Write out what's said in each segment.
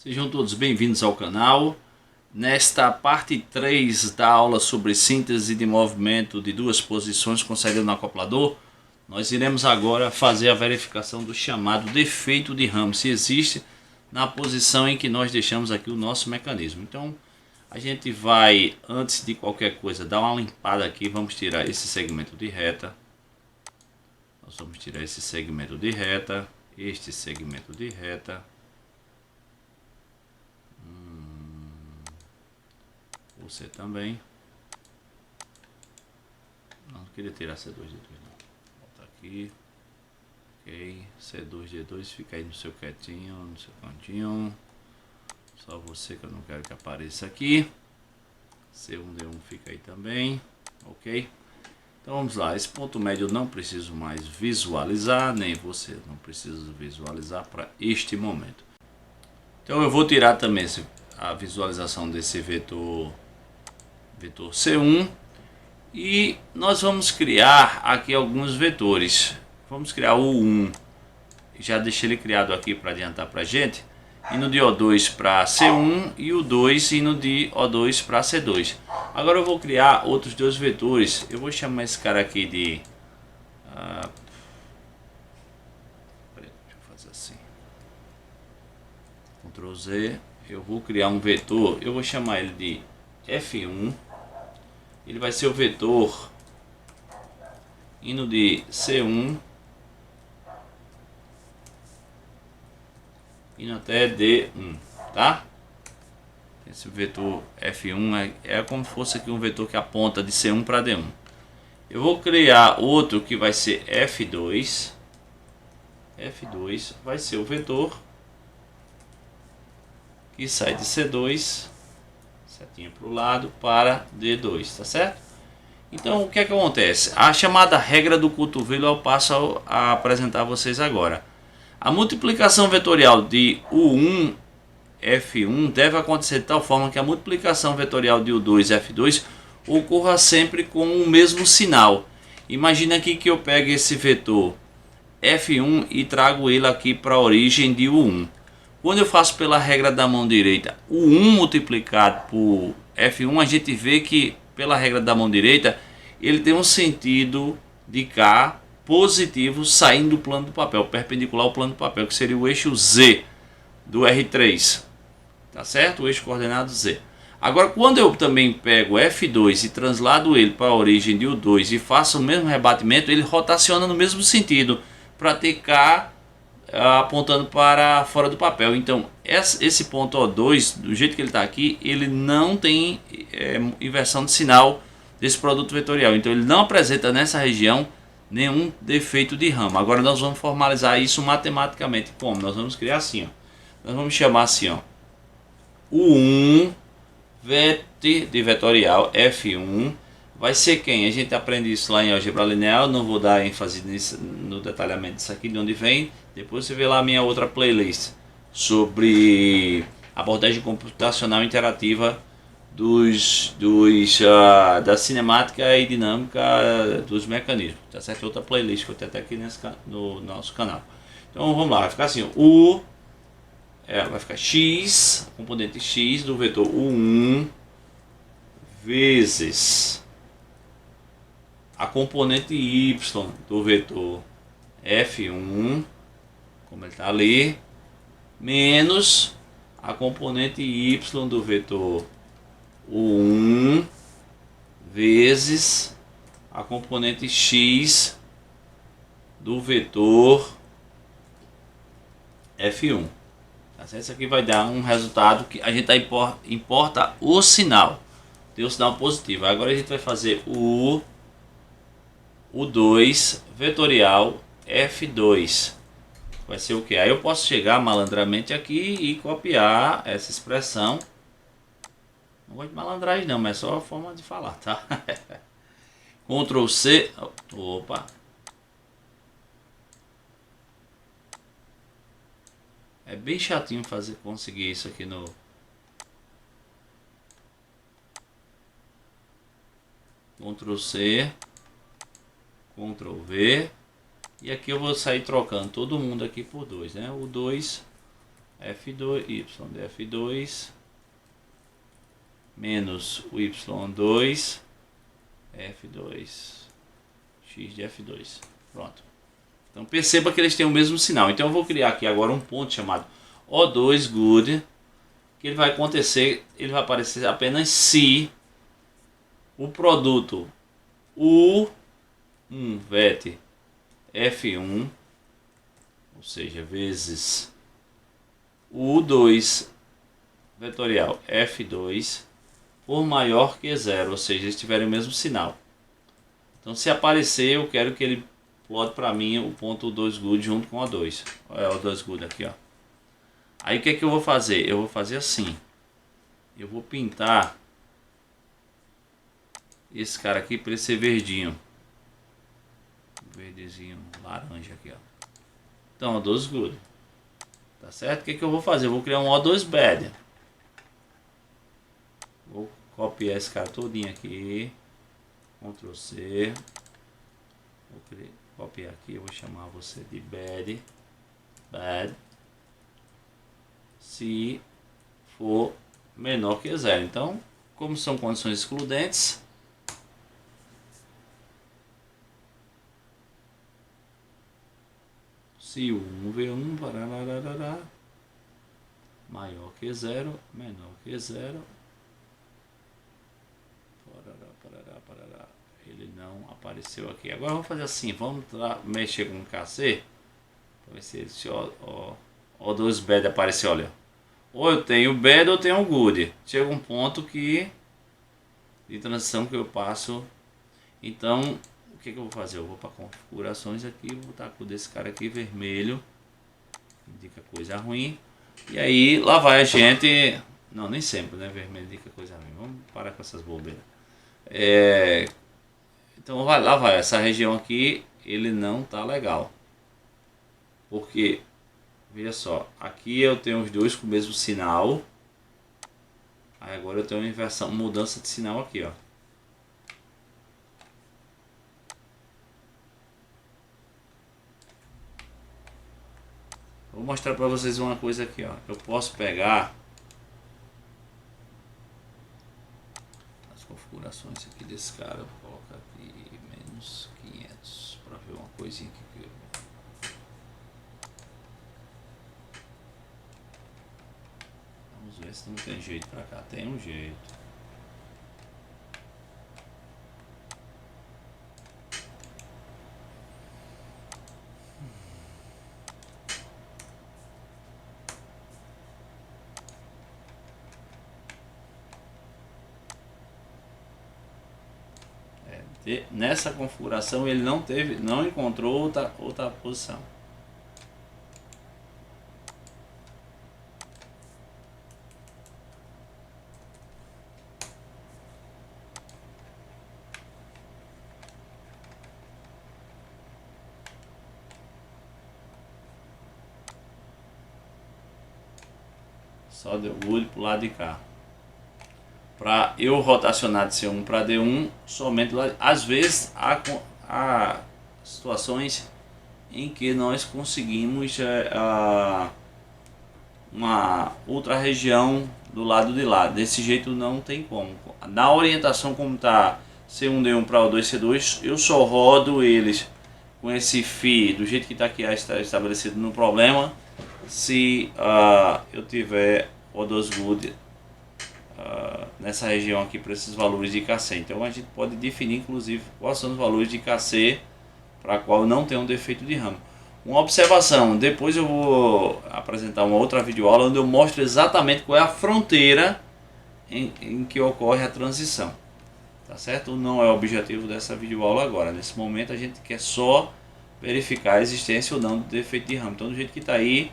Sejam todos bem-vindos ao canal. Nesta parte 3 da aula sobre síntese de movimento de duas posições concedendo no acoplador, nós iremos agora fazer a verificação do chamado defeito de ramo, se existe na posição em que nós deixamos aqui o nosso mecanismo. Então, a gente vai, antes de qualquer coisa, dar uma limpada aqui. Vamos tirar esse segmento de reta. Nós vamos tirar esse segmento de reta, este segmento de reta. Você também. Não queria tirar C2D2 não. Volta aqui. Ok. C2D2 fica aí no seu quietinho, no seu cantinho. Só você que eu não quero que apareça aqui. C1D1 fica aí também. Ok. Então vamos lá. Esse ponto médio eu não preciso mais visualizar. Nem você não precisa visualizar para este momento. Então eu vou tirar também a visualização desse vetor C1 e nós vamos criar aqui alguns vetores. Vamos criar o 1, já deixei ele criado aqui para adiantar para a gente, indo de O2 para C1 e o 2 indo de O2 para C2. Agora eu vou criar outros dois vetores. Eu vou chamar esse cara aqui de deixa eu fazer assim, Ctrl Z. Eu vou criar um vetor, eu vou chamar ele de F1. Ele vai ser o vetor indo de C1 indo até D1, tá? Esse vetor F1 é como se fosse aqui um vetor que aponta de C1 para D1. Eu vou criar outro que vai ser F2. F2 vai ser o vetor que sai de C2, setinha para o lado, para D2, tá certo? Então o que é que acontece? A chamada regra do cotovelo eu passo a apresentar a vocês agora. A multiplicação vetorial de U1 F1 deve acontecer de tal forma que a multiplicação vetorial de U2 F2 ocorra sempre com o mesmo sinal. Imagina aqui que eu pego esse vetor F1 e trago ele aqui para a origem de U1. Quando eu faço pela regra da mão direita, o 1 multiplicado por F1, a gente vê que, pela regra da mão direita, ele tem um sentido de K positivo saindo do plano do papel, perpendicular ao plano do papel, que seria o eixo Z do R3. Tá certo? O eixo coordenado Z. Agora, quando eu também pego F2 e translado ele para a origem de U2 e faço o mesmo rebatimento, ele rotaciona no mesmo sentido, para ter K apontando para fora do papel. Então esse ponto O2, do jeito que ele está aqui, ele não tem inversão de sinal desse produto vetorial. Então ele não apresenta nessa região nenhum defeito de ramo. Agora nós vamos formalizar isso matematicamente. Como? Nós vamos criar assim, ó. Nós vamos chamar assim, ó, o 1 de vetorial F1 vai ser quem? A gente aprende isso lá em álgebra linear. Não vou dar ênfase no detalhamento disso aqui, de onde vem. Depois você vê lá a minha outra playlist sobre abordagem computacional interativa da cinemática e dinâmica dos mecanismos. Tá certo? Outra playlist que eu tenho até aqui no nosso canal. Então vamos lá, vai ficar assim, vai ficar x, componente x do vetor U1 vezes a componente y do vetor F1, como ele está ali, menos a componente y do vetor U1 vezes a componente x do vetor F1. Isso aqui vai dar um resultado que a gente importa o sinal. Tem o sinal positivo. Agora a gente vai fazer o 2 vetorial F2. Vai ser o que? Aí eu posso chegar malandramente aqui e copiar essa expressão. Não gosto de malandragem não, mas é só a forma de falar, tá? Ctrl C. Opa. É bem chatinho conseguir isso aqui no... Ctrl C. Ctrl V. E aqui eu vou sair trocando todo mundo aqui por 2, né? O 2 F2, y de F2 menos o y2 F2 x de F2. Pronto. Então perceba que eles têm o mesmo sinal. Então eu vou criar aqui agora um ponto chamado O2 good, que ele vai acontecer, ele vai aparecer apenas se o produto U1 vet F1, ou seja, vezes o U2 vetorial F2 for maior que 0, ou seja, eles tiverem o mesmo sinal. Então se aparecer, eu quero que ele plote para mim o ponto 2 good junto com o O2. Olha o 2 good aqui, ó. Aí o que é que eu vou fazer? Eu vou fazer assim. Eu vou pintar esse cara aqui para ele ser verdinho. Verdezinho, laranja aqui, ó. Então, O2 good. Tá certo? O que é que eu vou fazer? Eu vou criar um O2 bad. Vou copiar esse cara todinho aqui. Ctrl C. Vou copiar aqui. Eu vou chamar você de bad. Bad. Se for menor que 0. Então, como são condições excludentes, se o 1v1 maior que 0, menor que 0, ele não apareceu aqui. Agora vamos fazer assim, vamos mexer com o KC para ver se esse O2 bad apareceu, olha. Ou eu tenho bad ou eu tenho good. Chega um ponto que de transição que eu passo. Então o que eu vou fazer? Eu vou para configurações aqui, vou botar a cor desse cara aqui vermelho, indica coisa ruim. E aí lá vai a gente, não, nem sempre, né? Vermelho indica coisa ruim. Vamos parar com essas bobeiras. Então lá vai, essa região aqui ele não tá legal, porque veja só, aqui eu tenho os dois com o mesmo sinal. Aí agora eu tenho uma inversão, mudança de sinal aqui, ó. Vou mostrar para vocês uma coisa aqui, ó. Eu posso pegar as configurações aqui desse cara, vou colocar aqui menos 500 para ver uma coisinha aqui que eu... Vamos ver se não tem jeito para cá. Tem um jeito. Nessa configuração ele não encontrou outra posição. Só deu good pro lado de cá. Para eu rotacionar de C1 para D1 somente lá. Às vezes há situações em que nós conseguimos uma outra região do lado de lá. Desse jeito não tem como. Na orientação como está C1 D1 para O2 C2, eu só rodo eles com esse φ do jeito que está aqui estabelecido no problema, se eu tiver O2 good nessa região aqui para esses valores de KC. Então a gente pode definir inclusive quais são os valores de KC para qual não tem um defeito de ramo. Uma observação, depois eu vou apresentar uma outra videoaula onde eu mostro exatamente qual é a fronteira em que ocorre a transição. Tá certo? Não é o objetivo dessa videoaula agora. Nesse momento a gente quer só verificar a existência ou não do defeito de ramo. Então do jeito que está aí,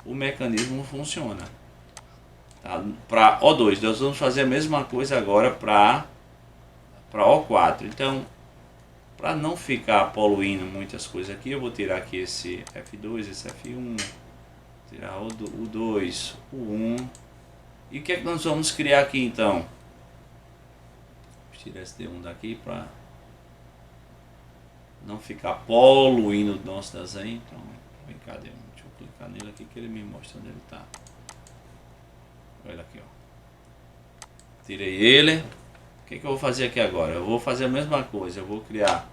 o mecanismo funciona. Tá? Para O2, nós vamos fazer a mesma coisa agora para O4. Então, para não ficar poluindo muitas coisas aqui, eu vou tirar aqui esse F2, esse F1, tirar o 2, o 1. E o que é que nós vamos criar aqui então? Vou tirar esse D1 daqui para não ficar poluindo o nosso desenho. Então, vem cá, D1. Deixa eu clicar nele aqui que ele me mostra onde ele está. Olha aqui, ó. Tirei ele. O que eu vou fazer aqui agora? Eu vou fazer a mesma coisa. Eu vou criar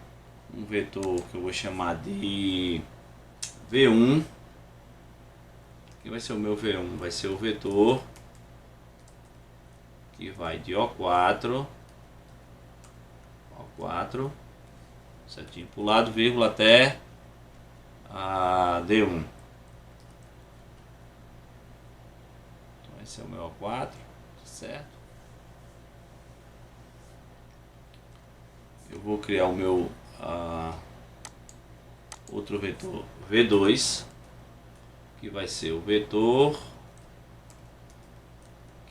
um vetor que eu vou chamar de V1. Que vai ser o meu V1? Vai ser o vetor que vai de O4, certinho para o lado, vírgula, até a D1. Então esse é o meu O4, certo? Eu vou criar o meu outro vetor V2, que vai ser o vetor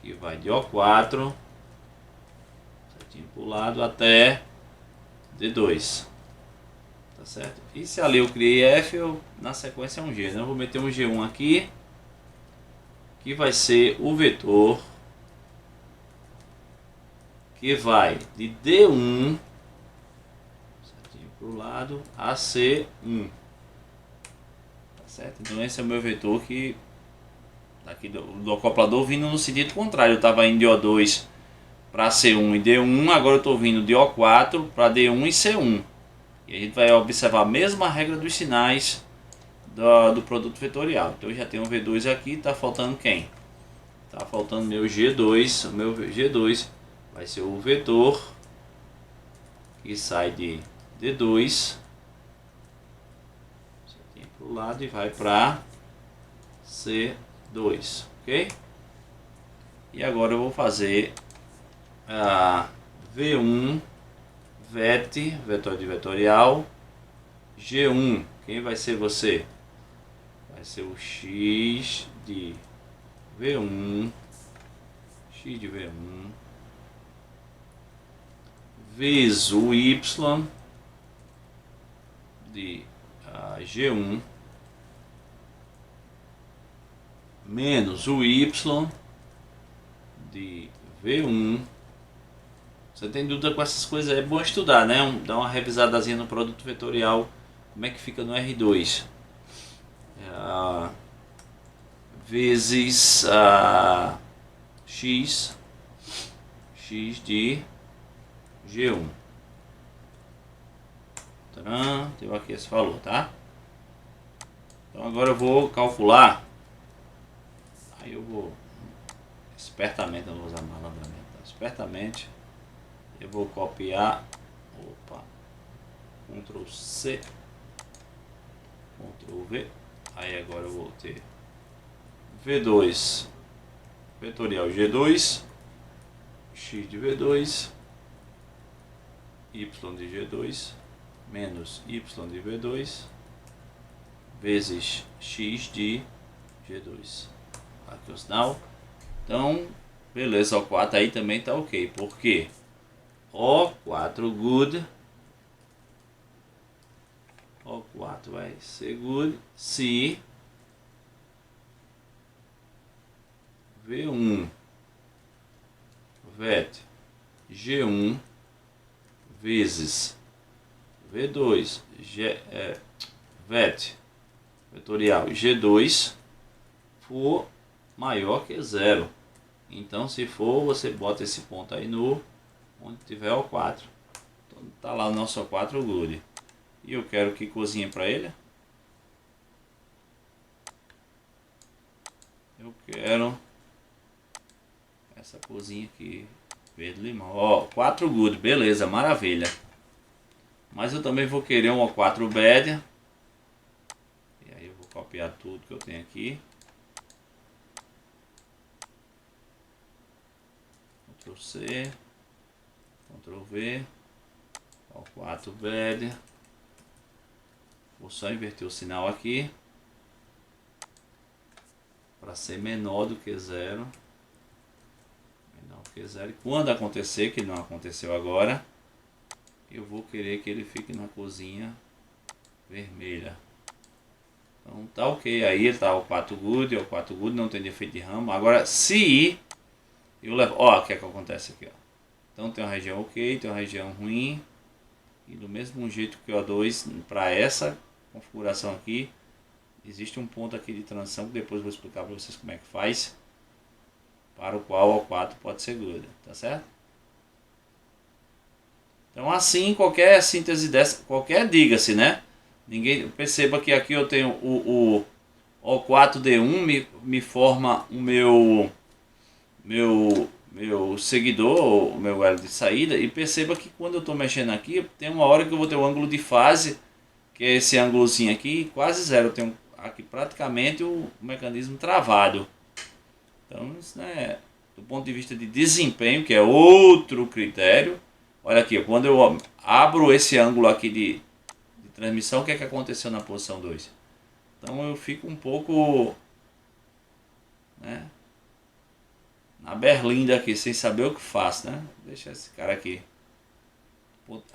que vai de O4, certinho para o lado, até D2. Tá certo? E se ali eu criei F, na sequência é um G, né? Eu vou meter um G1 aqui, que vai ser o vetor que vai de D1, certinho para o lado, a C1. Tá certo? Então esse é o meu vetor que aqui do acoplador vindo no sentido contrário. Eu estava indo de O2 para C1 e D1, agora eu estou vindo de O4 para D1 e C1. E a gente vai observar a mesma regra dos sinais do produto vetorial. Então eu já tenho um V2 aqui, está faltando quem? Está faltando meu G2. O meu G2 vai ser o vetor que sai de D2 para o lado e vai para C2, ok? E agora eu vou fazer a V1 vetor de vetorial G1. Quem vai ser você? Vai ser o X de V1, vezes o Y de G1 menos o Y de V1. Você tem dúvida com essas coisas? É bom estudar, né? Dar uma revisadazinha no produto vetorial. Como é que fica no R2? Vezes X de G1. Tcharam, deu aqui esse valor, tá? Então agora eu vou calcular. Aí eu vou espertamente, não vou usar malandramento, tá? Espertamente eu vou copiar. Opa, Ctrl C, Ctrl V. Aí agora eu vou ter V2 vetorial G2, X de V2, Y de G2 menos Y de V2 vezes X de G2. Aqui o sinal. Então, beleza, O4 aí também tá ok. Por quê? O4 good. O4 vai ser good se V1 vet G1 vezes V2 vet vetorial G2 for maior que 0. Então, se for, você bota esse ponto aí no onde tiver O4. Então, tá lá o nosso O4 good. E eu quero que cozinhe para ele. Eu quero essa cozinha aqui, verde limão. Ó, 4 good, beleza, maravilha. Mas eu também vou querer um O4 bad. E aí eu vou copiar tudo que eu tenho aqui. Ctrl C, Ctrl V, O4 bad. Vou só inverter o sinal aqui para ser menor do que 0. Menor do que 0. E quando acontecer, que não aconteceu agora, eu vou querer que ele fique na cozinha vermelha. Então tá ok, aí tá o 4 good, o 4 good, não tem defeito de ramo. Agora se eu levo, ó, o que é que acontece aqui, ó. Então tem uma região ok, tem uma região ruim. E do mesmo jeito que o O2 para essa configuração aqui, existe um ponto aqui de transição que depois eu vou explicar para vocês como é que faz para o qual o O4 pode ser good, tá certo? Então assim, qualquer síntese dessa, qualquer diga-se, né? Ninguém perceba que aqui eu tenho o O4D1 me forma o meu seguidor, o meu elo de saída, e perceba que quando eu estou mexendo aqui, tem uma hora que eu vou ter um ângulo de fase, que é esse ângulozinho aqui, quase zero. Eu tenho aqui praticamente o mecanismo travado. Então, isso, né, do ponto de vista de desempenho, que é outro critério. Olha aqui, quando eu abro esse ângulo aqui de transmissão, o que é que aconteceu na posição 2? Então eu fico um pouco, né, na berlinda aqui, sem saber o que faço, né? Deixa esse cara aqui.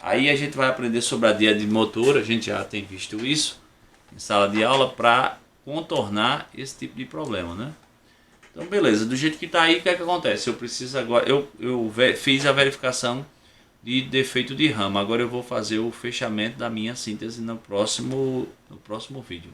Aí a gente vai aprender sobre a dia de motor, a gente já tem visto isso em sala de aula, para contornar esse tipo de problema, né? Então beleza, do jeito que está aí, o que é que acontece? Eu preciso agora, eu fiz a verificação de defeito de rama, agora eu vou fazer o fechamento da minha síntese no próximo vídeo.